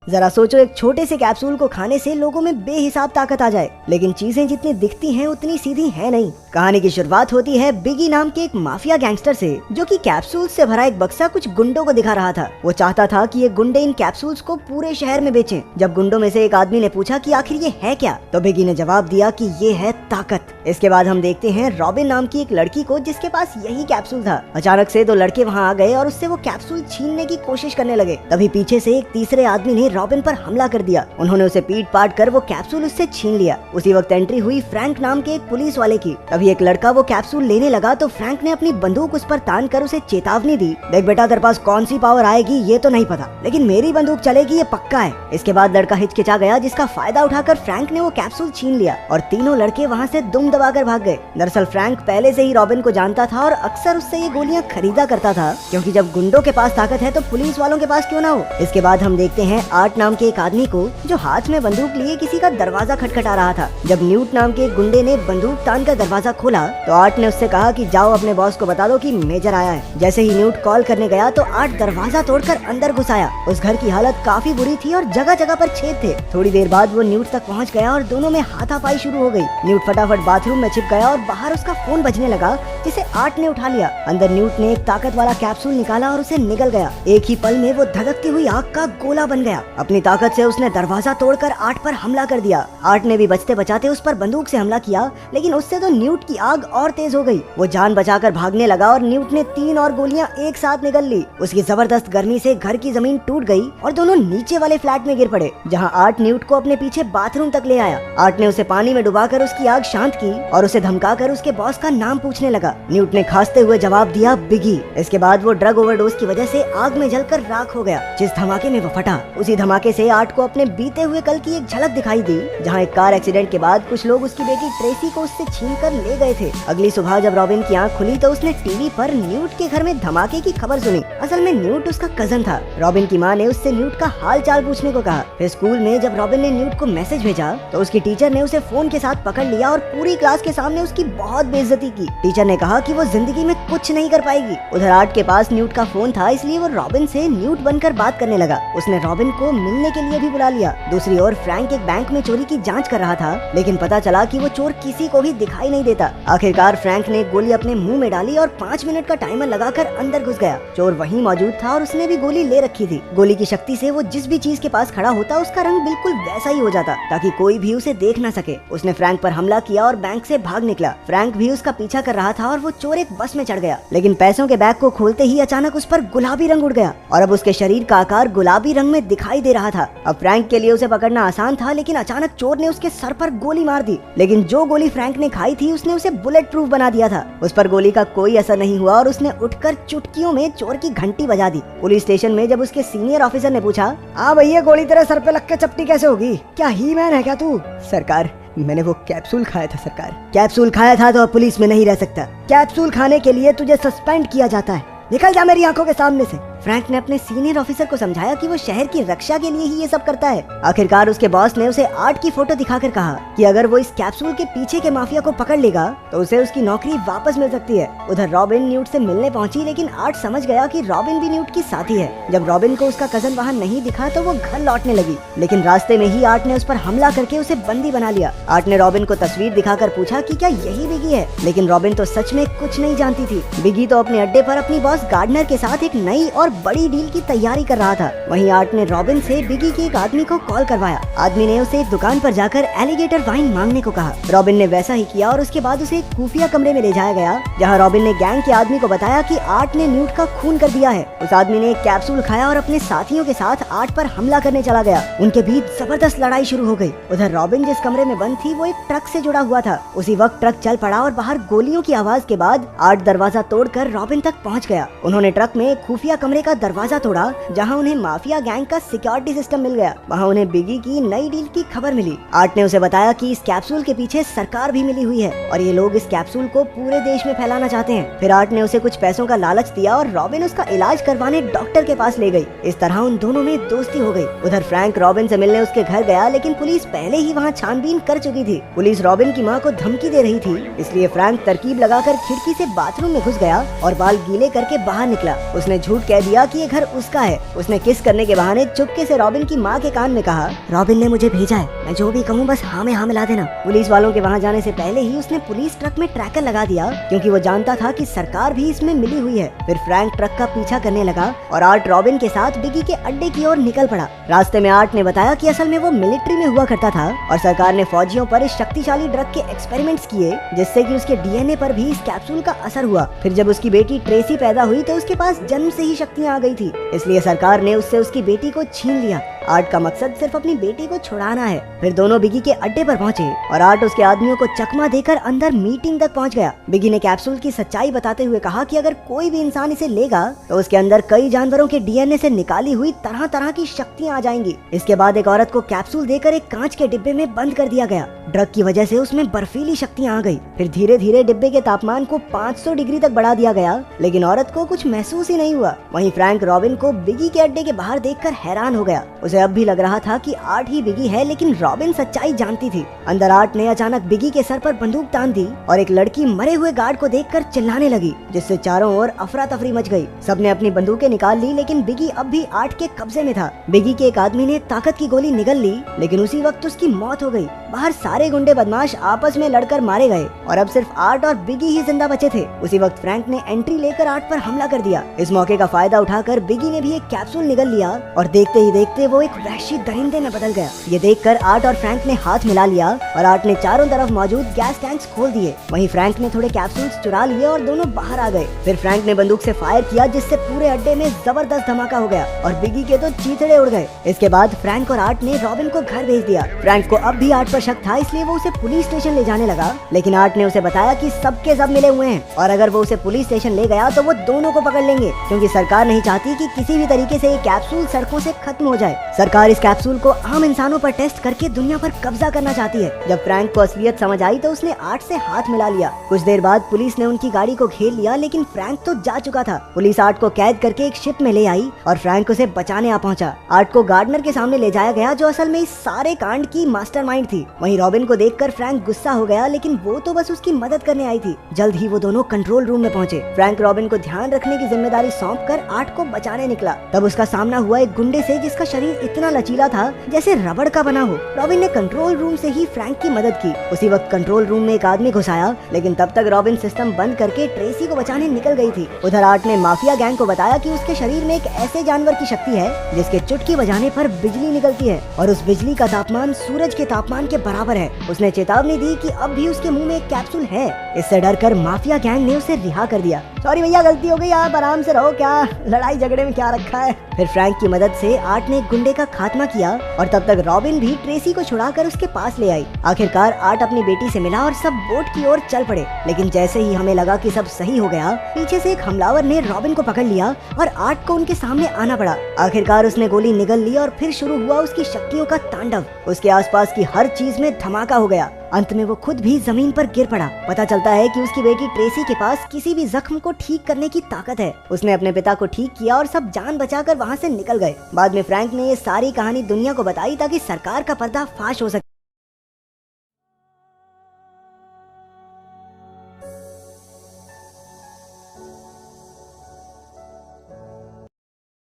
जरा सोचो, एक छोटे से कैप्सूल को खाने से लोगों में बेहिसाब ताकत आ जाए, लेकिन चीजें जितनी दिखती हैं उतनी सीधी है नहीं। कहानी की शुरुआत होती है बिगी नाम के एक माफिया गैंगस्टर से, जो कि कैप्सूल से भरा एक बक्सा कुछ गुंडों को दिखा रहा था। वो चाहता था कि ये गुंडे इन कैप्सूल्स को पूरे शहर में बेचें। जब गुंडों में से एक आदमी ने पूछा कि आखिर ये है क्या, तो बिगी ने जवाब दिया कि ये है ताकत। इसके बाद हम देखते हैं रॉबिन नाम की एक लड़की को, जिसके पास यही कैप्सूल था। अचानक से दो लड़के वहाँ आ गए और उससे वो कैप्सूल छीनने की कोशिश करने लगे। तभी पीछे से एक तीसरे आदमी ने रॉबिन पर हमला कर दिया। उन्होंने उसे पीट पाट कर वो कैप्सूल उससे छीन लिया। उसी वक्त एंट्री हुई फ्रैंक नाम के एक पुलिस वाले की। तभी एक लड़का वो कैप्सूल लेने लगा तो फ्रैंक ने अपनी बंदूक उस पर तान कर उसे चेतावनी दी, देख बेटा, तेरे पास कौन सी पावर आएगी ये तो नहीं पता, लेकिन मेरी बंदूक चलेगी ये पक्का है। इसके बाद लड़का हिचकिचा गया, जिसका फायदा उठाकर फ्रैंक ने वो कैप्सूल छीन लिया और तीनों लड़के वहाँ से दुम दबाकर भाग गए। दरअसल फ्रैंक पहले से ही रॉबिन को जानता था और अक्सर उससे ये गोलियां खरीदा करता था, क्योंकि जब गुंडों के पास ताकत है तो पुलिस वालों के पास क्यों ना हो। इसके बाद हम देखते हैं आर्ट नाम के एक आदमी को, जो हाथ में बंदूक लिए किसी का दरवाजा खटखटा रहा था। जब न्यूट नाम के एक गुंडे ने बंदूक तान कर दरवाजा खोला तो आर्ट ने उससे कहा कि जाओ अपने बॉस को बता दो कि मेजर आया है। जैसे ही न्यूट कॉल करने गया तो आर्ट दरवाजा तोड़कर अंदर घुस आया। उस घर की हालत काफी बुरी थी और जगह जगह पर छेद थे। थोड़ी देर बाद वो न्यूट तक पहुंच गया और दोनों में हाथापाई शुरू हो गई। न्यूट फटाफट बाथरूम में छिप गया और बाहर उसका फोन बजने लगा, जिसे आर्ट ने उठा लिया। अंदर न्यूट ने एक ताकत वाला कैप्सूल निकाला और उसे निगल गया। एक ही पल में वो धधकती हुई आग का गोला बन गया। अपनी ताकत से उसने दरवाजा तोड़कर आर्ट पर हमला कर दिया। आर्ट ने भी बचते बचाते उस पर बंदूक से हमला किया, लेकिन उससे तो न्यूट की आग और तेज हो गई। वो जान बचाकर भागने लगा और न्यूट ने 3 और गोलियां एक साथ निगल ली। उसकी जबरदस्त गर्मी से घर की जमीन टूट गई और दोनों नीचे वाले फ्लैट में गिर पड़े, जहाँ आर्ट न्यूट को अपने पीछे बाथरूम तक ले आया। आर्ट ने उसे पानी में डुबाकर उसकी आग शांत की और उसे धमकाकर उसके बॉस का नाम पूछने लगा। न्यूट ने खांसते हुए जवाब दिया, बिगी। इसके बाद वो ड्रग ओवरडोज की वजह से आग में जलकर राख हो गया। जिस धमाके में वो फटा, उसी धमाके से आर्ट को अपने बीते हुए कल की एक झलक दिखाई दी, जहाँ एक कार एक्सीडेंट के बाद कुछ लोग उसकी बेटी ट्रेसी को उससे छीन कर ले गए थे। अगली सुबह जब रॉबिन की आँख खुली तो उसने टीवी पर न्यूट के घर में धमाके की खबर सुनी। असल में न्यूट उसका कजन था। रॉबिन की माँ ने उससे न्यूट का हाल चाल पूछने को कहा। फिर स्कूल में जब रॉबिन ने न्यूट को मैसेज भेजा तो उसकी टीचर ने उसे फोन के साथ पकड़ लिया और पूरी क्लास के सामने उसकी बहुत बेइज्जती की। टीचर ने कहा कि वो जिंदगी में कुछ नहीं कर पाएगी। उधर आर्ट के पास न्यूट का फोन था, इसलिए वो रॉबिन से न्यूट बनकर बात करने लगा। उसने रॉबिन को मिलने के लिए भी बुला लिया। दूसरी ओर फ्रैंक एक बैंक में चोरी की जांच कर रहा था, लेकिन पता चला कि वो चोर किसी को भी दिखाई नहीं देता। आखिरकार फ्रैंक ने गोली अपने मुंह में डाली और 5 मिनट का टाइमर लगाकर अंदर घुस गया। चोर वहीं मौजूद था और उसने भी गोली ले रखी थी। गोली की शक्ति से वो जिस भी चीज के पास खड़ा होता उसका रंग बिल्कुल वैसा ही हो जाता, ताकि कोई भी उसे देख न सके। उसने फ्रैंक पर हमला किया और बैंक से भाग निकला। फ्रैंक भी उसका पीछा कर रहा था और वो चोर एक बस में चढ़ गया, लेकिन पैसों के बैग को खोलते ही अचानक उस पर गुलाबी रंग उड़ गया और अब उसके शरीर का आकार गुलाबी रंग में दिखाई दे रहा था। अब फ्रैंक के लिए उसे पकड़ना आसान था, लेकिन अचानक चोर ने उसके सर पर गोली मार दी। लेकिन जो गोली फ्रैंक ने खाई थी उसने उसे बुलेट प्रूफ बना दिया था। उस पर गोली का कोई असर नहीं हुआ और उसने उठकर चुटकियों में चोर की घंटी बजा दी। पुलिस स्टेशन में जब उसके सीनियर ऑफिसर ने पूछा, हाँ भैया, गोली तेरे सर पे लग के चपटी कैसे होगी? क्या ही मैन है क्या तू? सरकार, मैंने वो कैप्सूल खाया था सरकार। कैप्सूल खाया था तो अब पुलिस में नहीं रह सकता। कैप्सूल खाने के लिए तुझे सस्पेंड किया जाता है। निकल जा मेरी आंखों के सामने से। फ्रैंक ने अपने सीनियर ऑफिसर को समझाया कि वो शहर की रक्षा के लिए ही ये सब करता है। आखिरकार उसके बॉस ने उसे आर्ट की फोटो दिखाकर कहा कि अगर वो इस कैप्सूल के पीछे के माफिया को पकड़ लेगा तो उसे उसकी नौकरी वापस मिल सकती है। उधर रॉबिन न्यूट से मिलने पहुंची, लेकिन आर्ट समझ गया कि रॉबिन भी न्यूट की साथी है। जब रॉबिन को उसका कजन वहाँ नहीं दिखा तो वो घर लौटने लगी, लेकिन रास्ते में ही आर्ट ने उस पर हमला करके उसे बंदी बना लिया। आर्ट ने रॉबिन को तस्वीर दिखाकर पूछा कि क्या यही बिगी है, लेकिन रॉबिन तो सच में कुछ नहीं जानती थी। बिगी तो अपने अड्डे पर अपनी बॉस गार्डनर के साथ एक नई और बड़ी डील की तैयारी कर रहा था। वहीं आर्ट ने रॉबिन से बिगी के एक आदमी को कॉल करवाया। आदमी ने उसे एक दुकान पर जाकर एलिगेटर वाइन मांगने को कहा। रॉबिन ने वैसा ही किया और उसके बाद उसे एक खुफिया कमरे में ले जाया गया, जहां रॉबिन ने गैंग के आदमी को बताया कि आर्ट ने न्यूट का खून कर दिया है। उस आदमी ने एक कैप्सूल खाया और अपने साथियों के साथ आर्ट पर हमला करने चला गया। उनके बीच जबरदस्त लड़ाई शुरू हो गई। उधर रॉबिन जिस कमरे में बंद थी वो एक ट्रक से जुड़ा हुआ था। उसी वक्त ट्रक चल पड़ा और बाहर गोलियों की आवाज के बाद आर्ट दरवाजा तोड़कर रॉबिन तक पहुंच गया। उन्होंने ट्रक में एक खुफिया कमरे का दरवाजा तोड़ा, जहां उन्हें माफिया गैंग का सिक्योरिटी सिस्टम मिल गया। वहां उन्हें बिगी की नई डील की खबर मिली। आर्ट ने उसे बताया कि इस कैप्सूल के पीछे सरकार भी मिली हुई है और ये लोग इस कैप्सूल को पूरे देश में फैलाना चाहते हैं। फिर आर्ट ने उसे कुछ पैसों का लालच दिया और रॉबिन उसका इलाज करवाने डॉक्टर के पास ले गई। इस तरह उन दोनों में दोस्ती हो गई। उधर फ्रैंक रॉबिन से मिलने उसके घर गया, लेकिन पुलिस पहले ही वहाँ छानबीन कर चुकी थी। पुलिस रॉबिन की माँ को धमकी दे रही थी, इसलिए फ्रैंक तरकीब लगाकर खिड़की से बाथरूम में घुस गया और बाल गीले करके बाहर निकला। उसने झूठ कह दिया लिया कि ये घर उसका है। उसने किस करने के बहाने चुपके से रॉबिन की माँ के कान में कहा, रॉबिन ने मुझे भेजा है, मैं जो भी कहूँ बस हाँ में हाँ मिला देना। पुलिस वालों के वहाँ जाने से पहले ही उसने पुलिस ट्रक में ट्रैकर लगा दिया, क्योंकि वो जानता था कि सरकार भी इसमें मिली हुई है। फिर फ्रैंक ट्रक का पीछा करने लगा और आर्ट रॉबिन के साथ बिगी के अड्डे की ओर निकल पड़ा। रास्ते में आर्ट ने बताया कि असल में वो मिलिट्री में हुआ करता था और सरकार ने फौजियों पर इस शक्तिशाली ड्रग के एक्सपेरिमेंट्स किए, जिससे कि उसके डीएनए पर भी इस कैप्सूल का असर हुआ। फिर जब उसकी बेटी ट्रेसी पैदा हुई तो उसके पास जन्म से ही शक्तियाँ आ गई थी, इसलिए सरकार ने उससे उसकी बेटी को छीन लिया। आर्ट का मकसद सिर्फ अपनी बेटी को छुड़ाना है। फिर दोनों बिगी के अड्डे पर पहुंचे और आर्ट उसके आदमियों को चकमा देकर अंदर मीटिंग तक पहुंच गया। बिगी ने कैप्सूल की सच्चाई बताते हुए कहा कि अगर कोई भी इंसान इसे लेगा तो उसके अंदर कई जानवरों के डीएनए से निकाली हुई तरह तरह की शक्तियां आ जाएंगी। इसके बाद एक औरत को कैप्सूल देकर एक कांच के डिब्बे में बंद कर दिया गया। ड्रग की वजह से उसमें बर्फीली शक्तियां आ गई। फिर धीरे धीरे डिब्बे के तापमान को 500 डिग्री तक बढ़ा दिया गया, लेकिन औरत को कुछ महसूस ही नहीं हुआ। वहीं फ्रैंक रॉबिन को बिगी के अड्डे के बाहर देखकर हैरान हो गया। उसे अब भी लग रहा था कि आर्ट ही बिगी है, लेकिन रॉबिन सच्चाई जानती थी। अंदर आर्ट ने अचानक बिगी के सर पर बंदूक तान दी और एक लड़की मरे हुए गार्ड को देखकर चिल्लाने लगी, जिससे चारों ओर अफरा तफरी मच गई। सबने अपनी बंदूकें निकाल ली, लेकिन बिगी अब भी आर्ट के कब्जे में था। बिगी के एक आदमी ने ताकत की गोली निगल ली, लेकिन उसी वक्त उसकी मौत हो गई। बाहर सारे गुंडे बदमाश आपस में लड़कर मारे गए और अब सिर्फ आर्ट और बिगी ही जिंदा बचे थे। उसी वक्त फ्रैंक ने एंट्री लेकर आर्ट पर हमला कर दिया। इस मौके का फायदा उठाकर बिगी ने भी एक कैप्सूल निगल लिया और देखते ही देखते वो एक वहशी दरिंदे में बदल गया। ये देखकर आर्ट और फ्रैंक ने हाथ मिला लिया और आर्ट ने चारों तरफ मौजूद गैस टैंक्स खोल दिए। वहीं फ्रैंक ने थोड़े कैप्सूल्स चुरा लिए और दोनों बाहर आ गए। फिर फ्रैंक ने बंदूक से फायर किया, जिससे पूरे अड्डे में जबरदस्त धमाका हो गया और बिगी के तो चीथड़े उड़ गए। इसके बाद फ्रैंक और आर्ट ने रॉबिन को घर भेज दिया। फ्रैंक को अब भी आर्ट पर शक था, इसलिए वो उसे पुलिस स्टेशन ले जाने लगा, लेकिन आर्ट ने उसे बताया कि सबके सब मिले हुए हैं और अगर वो उसे पुलिस स्टेशन ले गया तो वो दोनों को पकड़ लेंगे, क्योंकि सरकार नहीं चाहती कि किसी भी तरीके से ये कैप्सूल सड़कों से खत्म हो जाए। सरकार इस कैप्सूल को आम इंसानों पर टेस्ट करके दुनिया पर कब्जा करना चाहती है। जब फ्रैंक को असलियत समझ आई तो उसने आर्ट से हाथ मिला लिया। कुछ देर बाद पुलिस ने उनकी गाड़ी को घेर लिया, लेकिन फ्रैंक तो जा चुका था। पुलिस आर्ट को कैद करके एक शिप में ले आई और फ्रैंक उसे बचाने आ पहुंचा। आर्ट को गार्डनर के सामने ले जाया गया, जो असल में इस सारे कांड की मास्टरमाइंड थी। वहीं रॉबिन को देखकर फ्रैंक गुस्सा हो गया, लेकिन वो तो बस उसकी मदद करने आई थी। जल्द ही वो दोनों कंट्रोल रूम में पहुंचे। फ्रैंक रॉबिन को ध्यान रखने की जिम्मेदारी सौंपकर आर्ट को बचाने निकला। तब उसका सामना हुआ एक गुंडे से, जिसका शरीर इतना लचीला था जैसे रबड़ का बना हो। रॉबिन ने कंट्रोल रूम से ही फ्रैंक की मदद की। उसी वक्त कंट्रोल रूम में एक आदमी घुस आया, लेकिन तब तक रॉबिन सिस्टम बंद करके ट्रेसी को बचाने निकल गई थी। उधर आर्ट ने माफिया गैंग को बताया कि उसके शरीर में एक ऐसे जानवर की शक्ति है जिसके चुटकी बजाने पर बिजली निकलती है और उस बिजली का तापमान सूरज के तापमान के बराबर है। उसने चेतावनी दी कि अब भी उसके मुंह में एक कैप्सूल है। इससे डरकर माफिया गैंग ने उसे रिहा कर दिया। सॉरी भैया, गलती हो गई, आप आराम से रहो, क्या लड़ाई झगड़े में क्या रखा है। फिर फ्रैंक की मदद से आर्ट ने एक गुंडे का खात्मा किया और तब तक रॉबिन भी ट्रेसी को छुड़ाकर उसके पास ले आई। आखिरकार आर्ट अपनी बेटी से मिला और सब बोट की ओर चल पड़े, लेकिन जैसे ही हमें लगा कि सब सही हो गया, पीछे से एक हमलावर ने रॉबिन को पकड़ लिया और आर्ट को उनके सामने आना पड़ा। आखिरकार उसने गोली निगल ली और फिर शुरू हुआ उसकी शक्तियों का तांडव। उसके आसपास की हर चीज में धमाका हो गया। अंत में वो खुद भी जमीन पर गिर पड़ा। पता चलता है कि उसकी बेटी ट्रेसी के पास किसी भी जख्म को ठीक करने की ताकत है। उसने अपने पिता को ठीक किया और सब जान बचाकर वहाँ से निकल गए। बाद में फ्रैंक ने ये सारी कहानी दुनिया को बताई ताकि सरकार का पर्दा फाश हो सके।